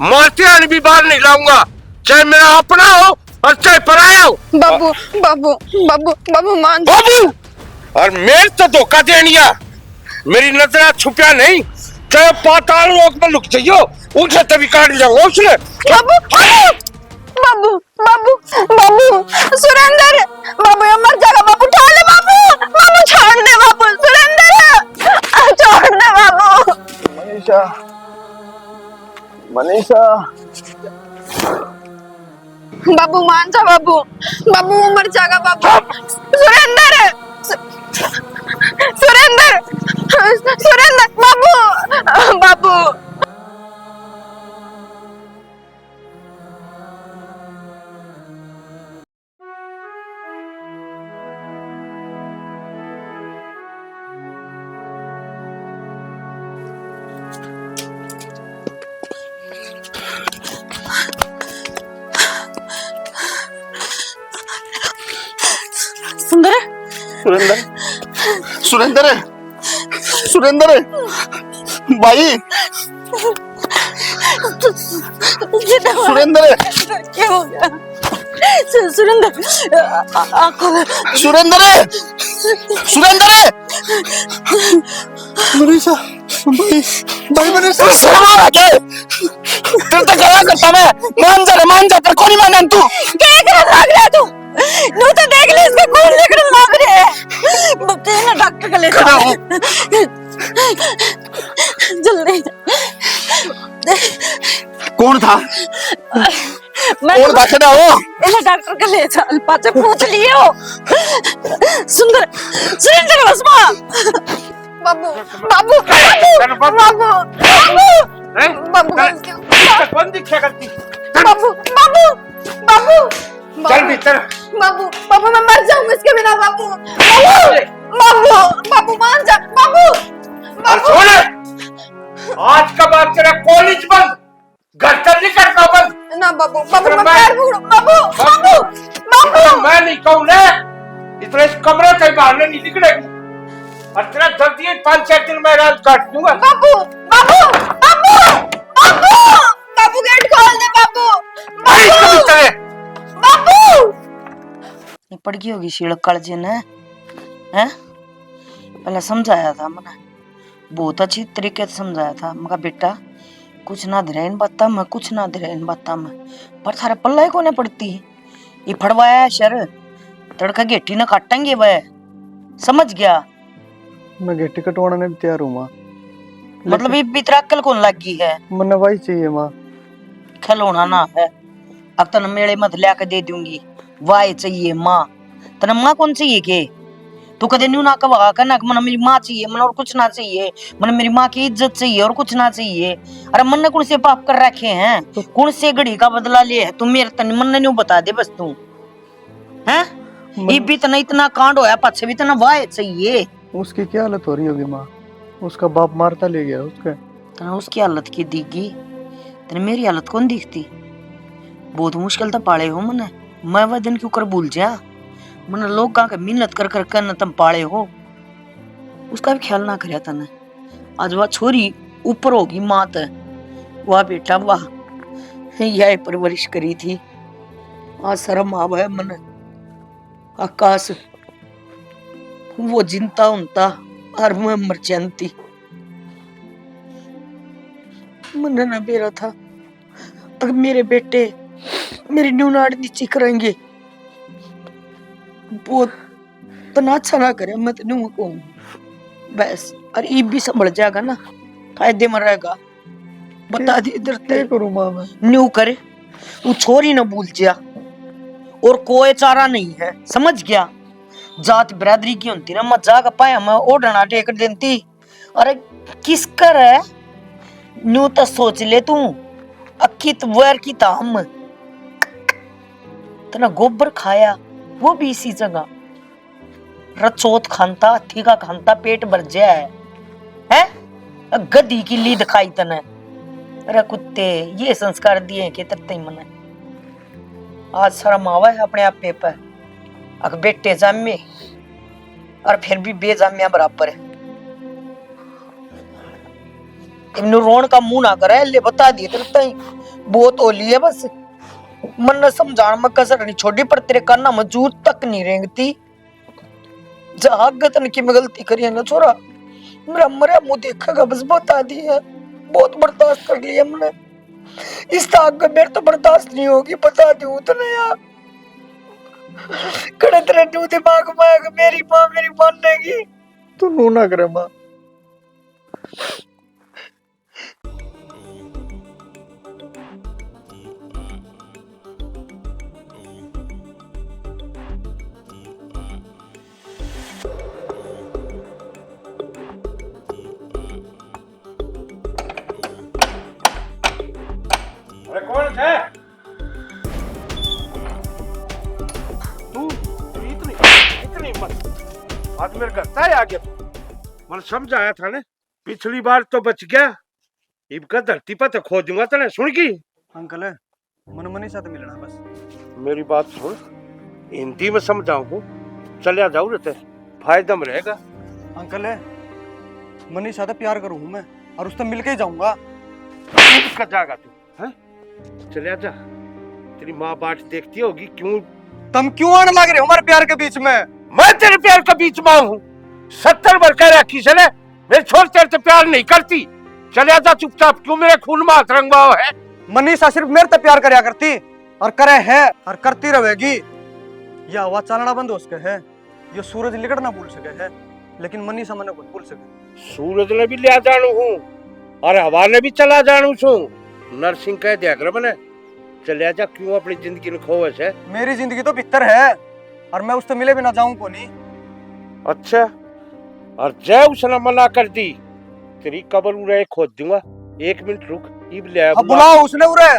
मारते आने भी बाहर नहीं लाऊंगा, चाहे मेरा अपना हो और चाहे पराया हो। बाबू बाबू बाबू बाबू मान बाबू और मेरे तो धोखा देनिया, मेरी नजर छुपया नहीं, चाहे पाताल लोक में लुक जाइयो उसे तभी काट जाऊंगा उसने। बाबू बाबू बाबू बाबू सुरेंद्र बाबू ये मर जाएगा बाबू। उठा ले बाबू। बाबू छोड़ दे बाबू। सुरेंद्र छोड़ दे बाबू। मनीषा मनीषा बाबू मान जा बाबू। बाबू वो मर जाएगा बाबू। सुरेंद्र सुरेंद्र सुरेंद्र बाबू बाबू। सुंदर सुरेंद्र सुरेंद्र सुरेंद्र भाई सुरेंद्र क्या हो गया? सुरेंद्र आंखों सुरेंद्र सुरेंद्र मनीषा भाई भाई मनीषा शर्मा के तेरे तो क्या करता मैं मान जा तेरे को नहीं मानन तू क्या कर भाग रहा तू? नू तो देख ले इसके खून निकलने लग रहे हैं। बच्चे ना डॉक्टर को ले जाओ जल्दी। कौन था मैं कौन था खड़ा हो इन्हें डॉक्टर को ले चल पाचे पूछ लिए हो। सुंदर सुरेंद्र बसमा बाबू बाबू बाबू बाबू बाबू बाबू कौन दिखा करती? बाबू बाबू बाबू चल भीतर। बाबू बाबू मैं मर जाऊंगा इसके बिना बाबू। बाबू बाबू बाबू मान जा बाबू। बाबू आज का बाद तेरा कॉलेज बंद, घर का नहीं करता बंद। ना बाबू बाबू मैं पैर फोड़। बाबू बाबू बाबू मैं नहीं कहूँ ना इतना इस कमरे से बाहर नहीं निकलेगी और तेरा जल्दी 5-6 दिन में रात काट दूंगा। बाबू बाबू बाबू बाबू बाबू गेट खोल दे बाबू। बाबू ये पड़ गई होगी शीड़ कालजे ने हैं? पहले समझाया था मैंने, बहुत अच्छी तरीके से समझाया था। मैं कहा बेटा कुछ ना धरे इन बातों में, कुछ ना धरे इन बातों में, पर थारे पल्ला ही कोने पड़ती। ये फड़वाया शर तड़का गेटी ना काटेंगे वह, समझ गया? मैं गेटी कटवाने ने भी तैयार हूँ माँ। मतलब ये भीतर अक्ल कौन लगी है? मन्ने वही चाहिए माँ। खिलौना ना है। अब तन मेले मत लिया के दे दूंगी, वाई चाहिए माँ। तना माँ कौन चाहिए के? तू कदे न्यू ना कहा कर ना मन मेरी माँ चाहिए, मन और कुछ ना चाहिए, मन मेरी माँ की इज्जत चाहिए और कुछ ना चाहिए। अरे मन ने कौन से पाप कर रखे हैं? कौन से घड़ी का बदला लिए है तू मेरे तन? मन ने न्यू बता दे बस तू हैं? ये भी इतना कांड होया पाछे भी तना वाई चाहिए। उसकी क्या हालत हो रही होगी माँ? उसका बाप मारता ले गया उसके। तना उसकी हालत की दिखगी, तेने मेरी हालत कौन दिखती? बहुत मुश्किल था पाले हो मने, मैं वह दिन क्यों कर भूल जा? मन लोग का मेहनत कर कर कर तुम पाले हो, उसका भी ख्याल ना करया तने। आज वह छोरी ऊपर होगी माँ ते, वाह बेटा वाह, यह परवरिश करी थी। आज शर्म आवे मन। आकाश वो जिंता उनता और मैं मर जानती। मन ना बेरा था अगर मेरे बेटे मेरी न्यूनाड़ नीचे करेंगे, बहुत तना अच्छा ना करे, मैं तेनू कहूँ बस। और ईब भी संभल जाएगा ना, फायदे में रहेगा। बता दी इधर क्या करूं माँ मैं? न्यू करे, वो छोरी न भूल जा, और कोई चारा नहीं है, समझ गया? जात बिरादरी की होती ना, मत जाकर पाया मैं ओढ़ना टेक देती। अरे किस कर है न्यू तो सोच ले तू, अक्की तवर की ताम तना गोबर खाया, वो भी इसी जगह रचोत खानता, हाथी का खानता, पेट भर जाए है? गधी की लीद खाई तने। अरे कुत्ते, ये संस्कार दिए के तरते मने। आज शर्म आवा है अपने आप पे पर, अक बेटे जामे और फिर भी बेजामिया बराबर है। इन्हें रोन का मुंह ना करे, ले बता दिए तरते ही बहुत ओली है बस। मन न समझान में कसर नहीं छोड़ी, पर तेरे काना में जूत तक नहीं रेंगती। जहां गतन की मैं गलती करी है ना छोरा, मेरा मरा मुंह देखेगा बस, बता दिया। बहुत बर्दाश्त कर लिया हमने, इस ताक मेरे तो बर्दाश्त नहीं होगी, बता दूं तो नहीं यार। कड़े तेरे न्यू दिमाग में मेरी माँ मानेगी। तू नो ना करे माँ। अरे कौन है तू? इतनी इतनी मत आज मेरे घर से आ गया। मैंने समझाया था ने, पिछली बार तो बच गया, इब का धरती पर तो खोजूंगा तने, सुन की? अंकल है मन मनीषा से मिलना बस। मेरी बात सुन, हिंदी में समझाऊं, चलिया जाऊ रहते, फायदा में रहेगा। अंकल है मनीषा से प्यार करूँ मैं, और उससे मिलके ही जाऊंगा। का जाएगा तू हैं? चलिया जा, तेरी माँ बाट देखती होगी। क्यों तुम क्यों आने लग रहे हो हमारे प्यार के बीच में? मैं तेरे प्यार के बीच में हूँ? 70 बार कह रखी चले, मेरे छोड़ तेरे से प्यार नहीं करती। चलिया जा चुपचाप, क्यों मेरे खून में हाथ रंगवाओ है? मनीषा सिर्फ मेरे से प्यार करया करती, और करे है और करती रहेगी। यह हवा चलना बंद हो सके है, ये सूरज लिकड़ना भूल सके है, लेकिन मनीषा मने कुछ भूल सके। सूरज ने भी लिया जानू हूँ और हवा ने भी चला जानू छू। नरसिंह कह दिया कर मैंने, चलिया जा, क्यों अपनी जिंदगी में खोवे से? मेरी जिंदगी तो भीतर है, और मैं उससे मिले बिना जाऊं को नहीं। अच्छा, और जय उसने मना कर दी, तेरी कब्र उड़े खोद दूंगा। 1 मिनट रुक, इब ले अब बुलाओ उसने उरे।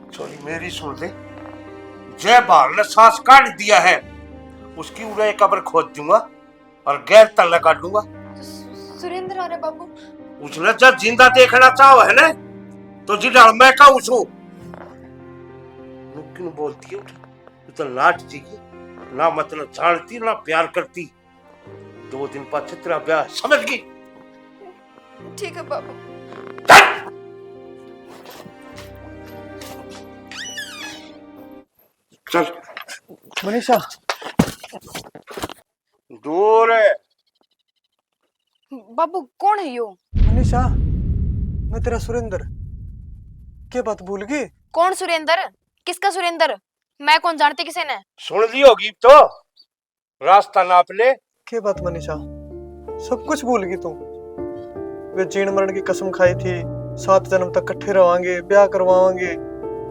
छोरी मेरी सुन ले, जय बाल ने सांस काट दिया है, उसकी उड़े कब्र खोद दूंगा और गैर तल लगा दूंगा। सुरेंद्र आ रहे बाबू। उसने जब जिंदा देखना चाहो है ना, तो जिधर मैं कहूँ सो क्यों बोलती है? तू तो लाट जी ना, मतलब जानती ना प्यार करती। 2 दिन बाद तेरा ब्याह, समझ गई? ठीक है बाबू। चल मनीषा दूर है। बाबू कौन है यो? मनीषा, मैं तेरा सुरेंद्र। क्या बात भूल गई? कौन सुरेंद्र? किसका सुरेंद्र? मैं कौन जानती किसे ने? सुन ली होगी तो, रास्ता नाप ले। क्या बात मनीषा, सब कुछ भूल गई तू? वे जीण मरण की कसम खाई थी, 7 जन्म तक इकट्ठे रवांगे, ब्याह करवावांगे,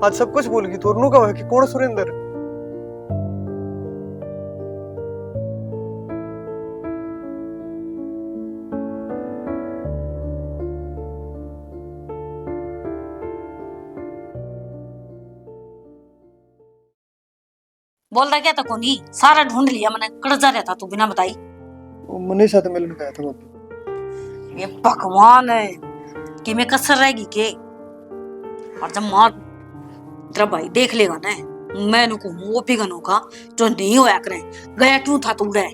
आज सब कुछ भूल गई तू। और नू कहा कि कौन सुरेंद्र? बोल रहा क्या था कोनी, सारा ढूंढ लिया मैंने, कड़ जा रहा था तू बिना बताई। वो मनीषा से मिलने गया था बाबू। ये भगवान है कि मैं कसर रहेगी के, और जब मार तेरा भाई देख लेगा ना, मैं नुको वो पिघन होगा जो नहीं होया करे। गया क्यों था तू रे?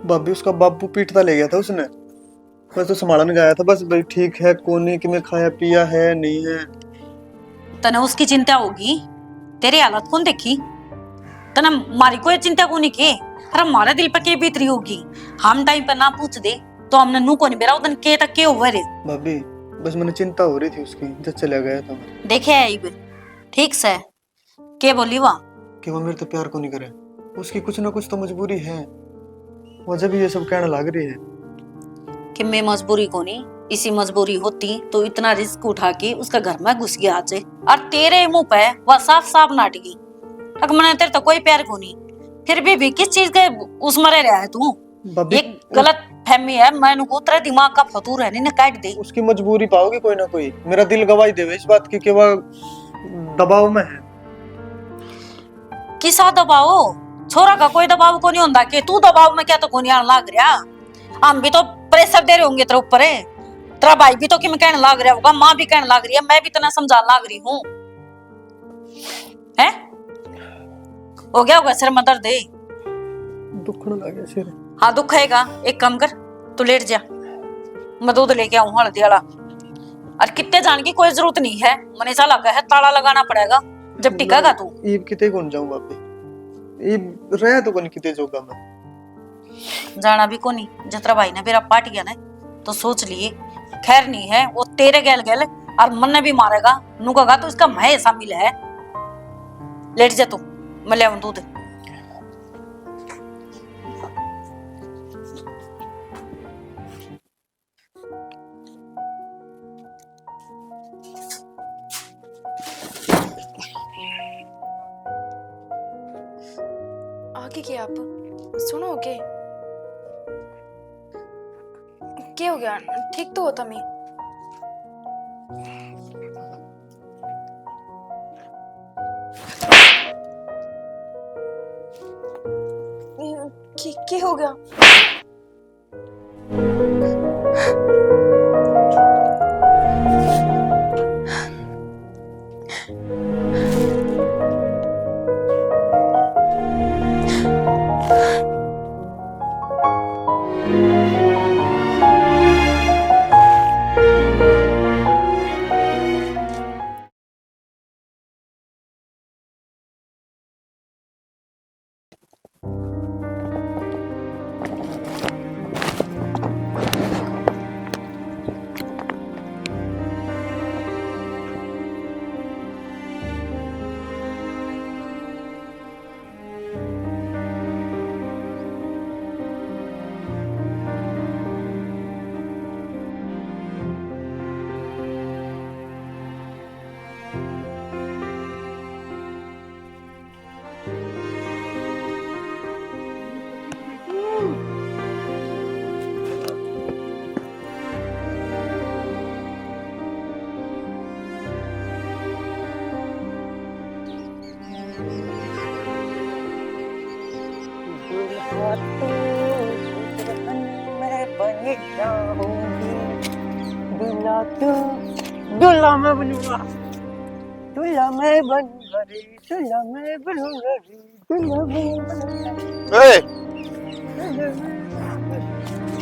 भाभी उसका बापू पीटता ले गया था उसने, मैं तो संभालने गया था बस। भाई ठीक है कोनी कि मैं खाया पिया है नहीं है। तने उसकी चिंता होगी, तेरी हालत कौन देखी? तने मारी कोई चिंता को नहीं की। अरे हमारे दिल पे के बीतरी होगी, हम टाइम पे ना पूछ दे तो हमने नू को नहीं बेरा उदन के तक के हुए रे। भाभी बस मैंने चिंता हो रही थी उसकी, जब चला गया था। देखे है इब ठीक से के बोली वा कि वो मेरे तो प्यार को नहीं करे, उसकी कुछ ना कुछ तो मजबूरी है। वो जब ये सब कहने लग रही है कि मैं मजबूरी को नहीं, इसी मजबूरी होती तो इतना रिस्क उठा के उसका घर में घुस गया आज। और तेरे मुंह पे वह साफ साफ नाटकी अगर मैंने तेरे तो कोई प्यार को नहीं, फिर भी किस चीज के उस मरे रहा है तू। भाभी। एक गलत फहमी है, मैंने को तेरे दिमाग का फतूर है नहीं काट दे। उसकी मजबूरी पाओगी कोई ना कोई, मेरा दिल गवाही देवे इस बात की कि वह दबाव में है। किसा दबाव? छोरा का कोई दबाव को नहीं होता कि तू दबाव में क्या तो कोनी आने लाग रहा। हम भी तो प्रेशर दे रहे होंगे तेरे ऊपर है, तेरा भाई भी तो कि मैं कहने लाग रहा होगा, माँ भी कहने लाग रही है, मैं भी तना समझा लाग रही हूँ। है हो गया होगा सिर में दर्द है, दुखने लगे सिर। हाँ दुख है। एक काम कर, तू लेट जा, मैं दूध लेके आऊं हल्दी वाला। और कितने जाने की कोई जरूरत नहीं है, मनीषा लगा है, ताला लगाना पड़ेगा जब टिकेगा तू। ईब किते कौन जाऊं बापी, ईब रह तो कौन किते जोगा मैं जाना भी को नहीं। जतरा भाई ने मेरा पाट गया ना तो सोच लिए खैर नहीं है, वो तेरे गैल गैल और मन ने भी मारेगा, नुकगा तो इसका मैं ऐसा मिला है। लेट जा तू, मैं ले आऊं दूध। आगे क्या आप सुनो के क्या हो गया? ठीक तो होता मैं क्या हो गया? दूल्हा मैं बनूंगा, दूल्हा मैं बनूंगा रे, दूल्हा मैं बनूंगा रे, दूल्हा मैं बनूंगा। ए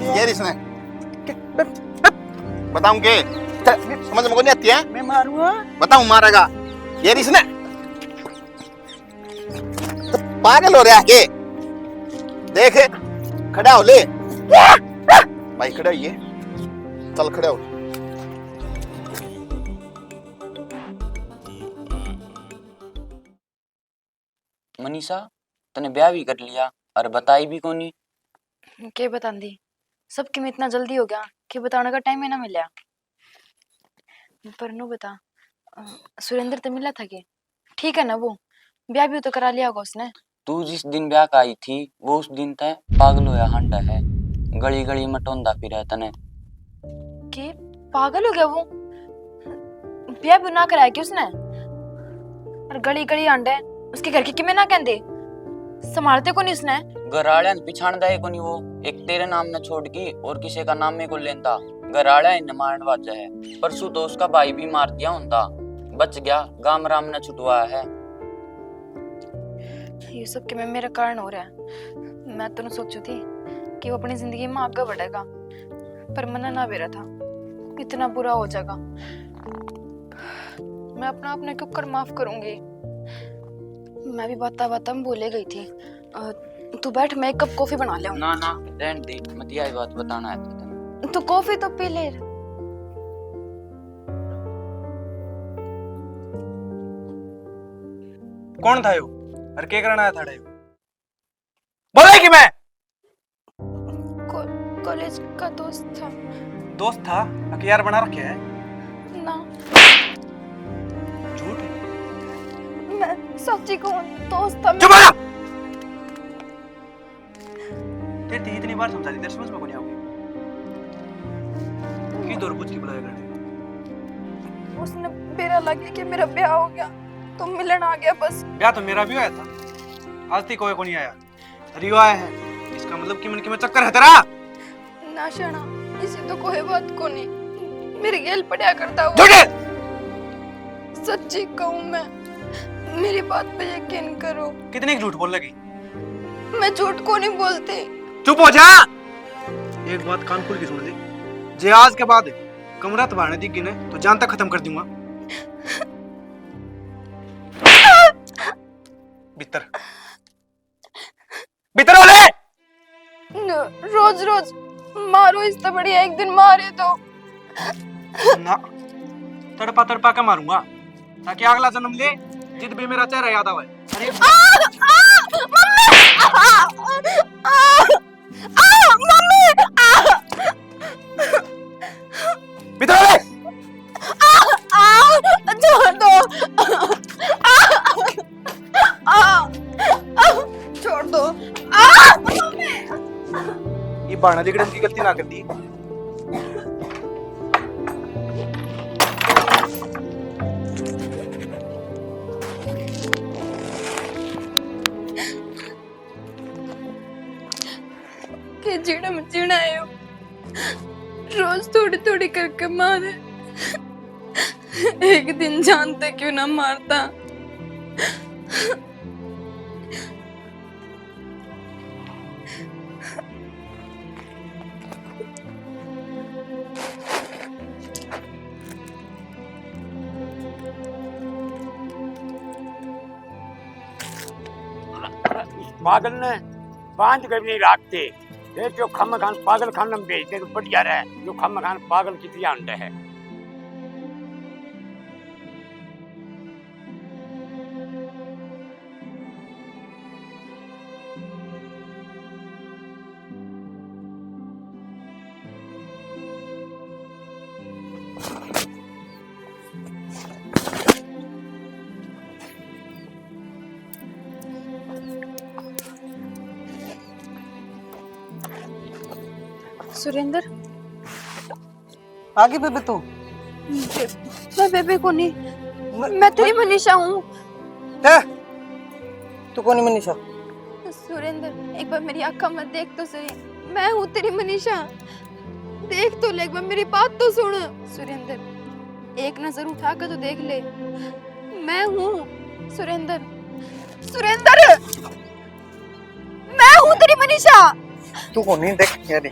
ये रिश्ता बताऊं के समझ में को नहीं आती है? मैं मारूंगा। बताऊं मारेगा ये रिश्ता तो पागल हो रहा है के देख खड़ा हो ले भाई, खड़ा होइए, चल खड़ा हो। मनीषा तने ब्याह भी कर लिया और बताई भी कोनी। क्या बता दी सबके में इतना जल्दी हो गया कि बताने का टाइम ही ना मिला। पर नो बता सुरेंद्र तो मिला था के ठीक है ना, वो ब्याह भी तो करा लिया होगा उसने। तू जिस दिन ब्याह का आई थी वो उस दिन तय पागल होया हंडा है, गली गली में टोंदा फिरा तने। के पागल हो गया वो? ब्याह भी ना कराया कि उसने? और गली गली अंडे उसके घर की किमें ना कहंदे संभालते को नहीं उसने। घराड़े पिछाण दाए को नहीं वो, एक तेरे नाम न छोड़ की और किसी का नाम में को लेंदा। घराड़ा न मारन वाजा है, परसों तो उसका भाई भी मार दिया होता, बच गया, गाम राम न छुटवाया है। ये सब के में मेरा कारण हो रहा है। मैं तो सोचू थी कि वो अपनी जिंदगी में आगे बढ़ेगा, पर मना ना बेरा था इतना बुरा हो जाएगा। मैं अपना अपने क्यों कर माफ करूंगी। मैं भी बाता बाता में बोले गई थी। तू बैठ, मैं एक कप कॉफी बना ले। ना ना रहने दे, मत यही बात बताना है तने। तो कॉफी तो पी ले। कौन था यो? और क्या करना आया था डे बोले कि मैं कॉलेज का दोस्त था दोस्त था यार बना रखे है ना। झूठ मैं सच्ची कहूँ दोस्त था। चुप रह तेरी इतनी बार समझा दी तेरे समझ में को नहीं आओगे की दौर पूछ की बुलाया करने उसने बेरा लगे कि मेरा ब्याह हो गया तो मिलन आ गया बस। ब्याह तो मेरा भी हुआ था आज तक कोई को नहीं आया रियो आया है इसका मतलब कि मन के में चक्कर है तेरा ना शना इसी तो कोई बात को नहीं मेरे गेल पड़ा करता हुआ। झूठे सच्ची कहूँ मैं मेरी बात पे यकीन करो। कितने झूठ बोल लगी मैं झूठ को नहीं बोलती। चुप हो जा एक बात कान खोल के सुन ले जे आज के बाद कमरा तबाने दी गिने तो जान तक खत्म कर दूंगा भीतर भीतर वाले रोज रोज मारो इससे बढ़िया एक दिन मारे तो ना तड़पा तड़पा के मारूंगा ताकि अगला जन्म ले जिद भी मेरा चेहरा याद आवे। अरे मम्मी भीतर वाले छोड़ दो छोड़ दो ये बाणा लिगड़न की गलती ना कर दी के जीना में जीना है रोज थोड़ी थोड़ी करके मारे एक दिन जानते क्यों ना मारता। पागल ने बांध कर नहीं रखते ये जो खम खान पागल खान में बेचते तो बढ़िया रहे जो खम खान पागल कितनी अंडे है। सुरेंद्र आगे बेबे तू मैं बेबे को नहीं मैं तेरी मनीषा हूँ। तू कौन है मनीषा? सुरेंद्र एक बार मेरी आंखों में देख तो सही मैं हूँ तेरी मनीषा देख तो ले एक बार मेरी बात तो सुन। सुरेंद्र एक नजर उठा कर तो देख ले मैं हूँ सुरेंद्र सुरेंद्र मैं हूँ तेरी मनीषा। तू कौन नहीं देख यार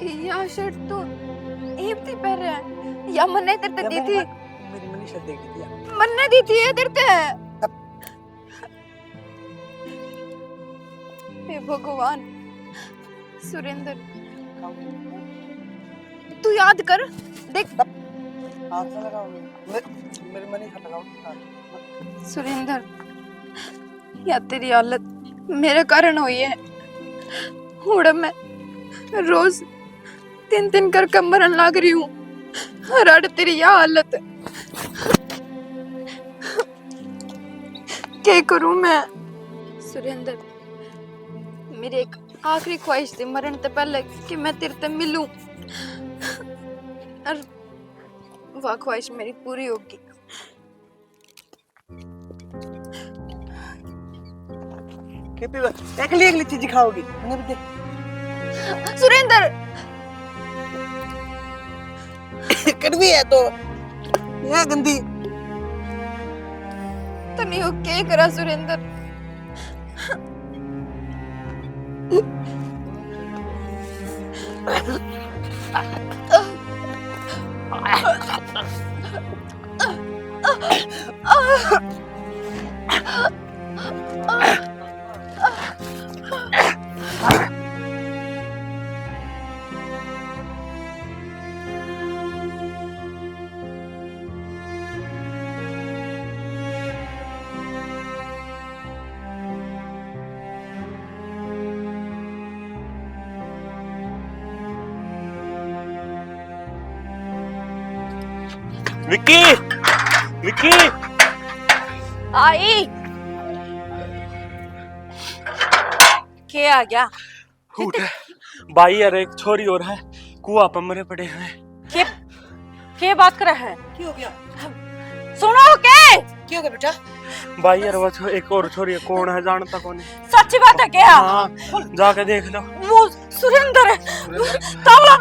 या शर्ट तो इतनी पहन रहा है या मन्ने तेरे दी थी मेरी मनीषा देख दिया मन्ने दी थी ये तेरे है। हे भगवान सुरेंद्र तू याद कर देख हाथ से लगाओ मेरी मनीषा लगाओ सुरेंद्र या तेरी हालत मेरे कारण हुई है हुड़ा मैं रोज 3 कर मरन लाग रही हूँ हराड़ तेरी यह हालत क्या करूं मैं। सुरेंद्र मेरी एक आखिरी ख्वाहिश थी मरण से पहले कि मैं तेरे से मिलूं और वह ख्वाहिश मेरी पूरी होगी। अगली अगली चीज खाओगी सुरेंद्र कड़वी है तो यह गंदी तो नहीं हो क्या करा सुरेंद्र विक्की विक्की आई के आ गया? उठ भाई यार एक छोरी और है कुआ पर मरे पड़े हैं। के बात कर रहा है? की हो गया? सुनो के की हो गया बेटा? भाई यार वो एक और छोरी है, कौन है जानता कौन है? सच्ची बात है क्या? हाँ जाके देख लो। वो सुरेंद्र है। ताला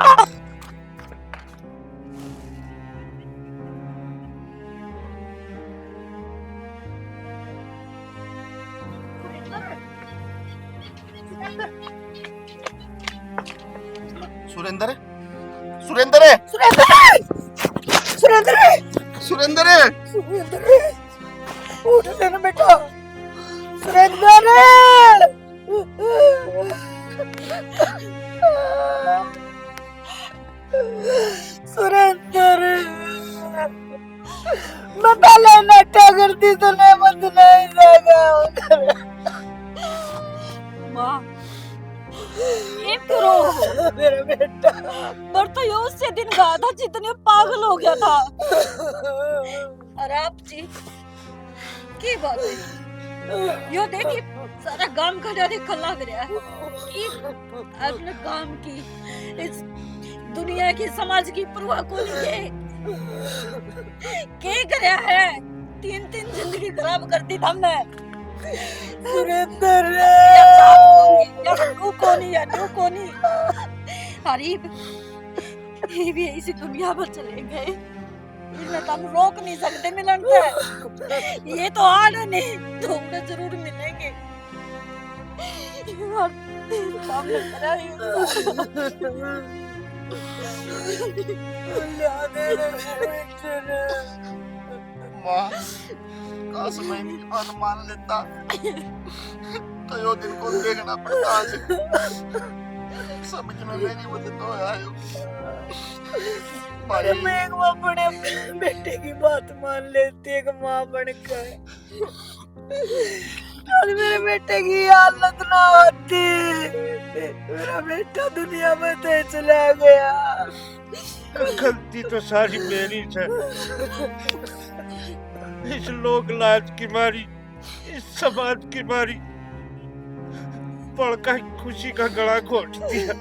सुरेंद्र सुरेंद्र सुरेंद्र सुरेंद्र उठ लेना बेटा। सुरेंद्र सुरेंद्र मैं पहले नट्टा करती तो नहीं बदला जाएगा। माँ ये करो मेरा बेटा पर तो ये उससे दिन गया था जितने पागल हो गया था। अरे आप जी की बात है? यो देखिए सारा गांव का जाने खल्ला गया है कि अपने गांव की इस दुनिया की समाज की परवाह को नहीं के गया है। 3 जिंदगी खराब कर दी हमने। सुरेंद्र तू कोनी हरीब ये भी इसी दुनिया में चले गए। इन्हें तो हम रोक नहीं सकते मिलन से। ये तो आड़ नहीं तो उन्हें जरूर मिलेंगे। सामने खड़ा ही माँ काश मैं इनकी बात मान लेता तो यो दिन को देखना पड़ता आज। समझ में नहीं मुझे तो आया अरे मैं एक माँ बने बेटे की बात मान लेती एक माँ बनकर। आज मेरे बेटे की हालत ना होती। मेरा बेटा दुनिया में तो चला गया। गलती तो सारी मेरी है। इस लोक लाज की मारी, इस समाज की मारी पड़का खुशी का गला घोट दिया।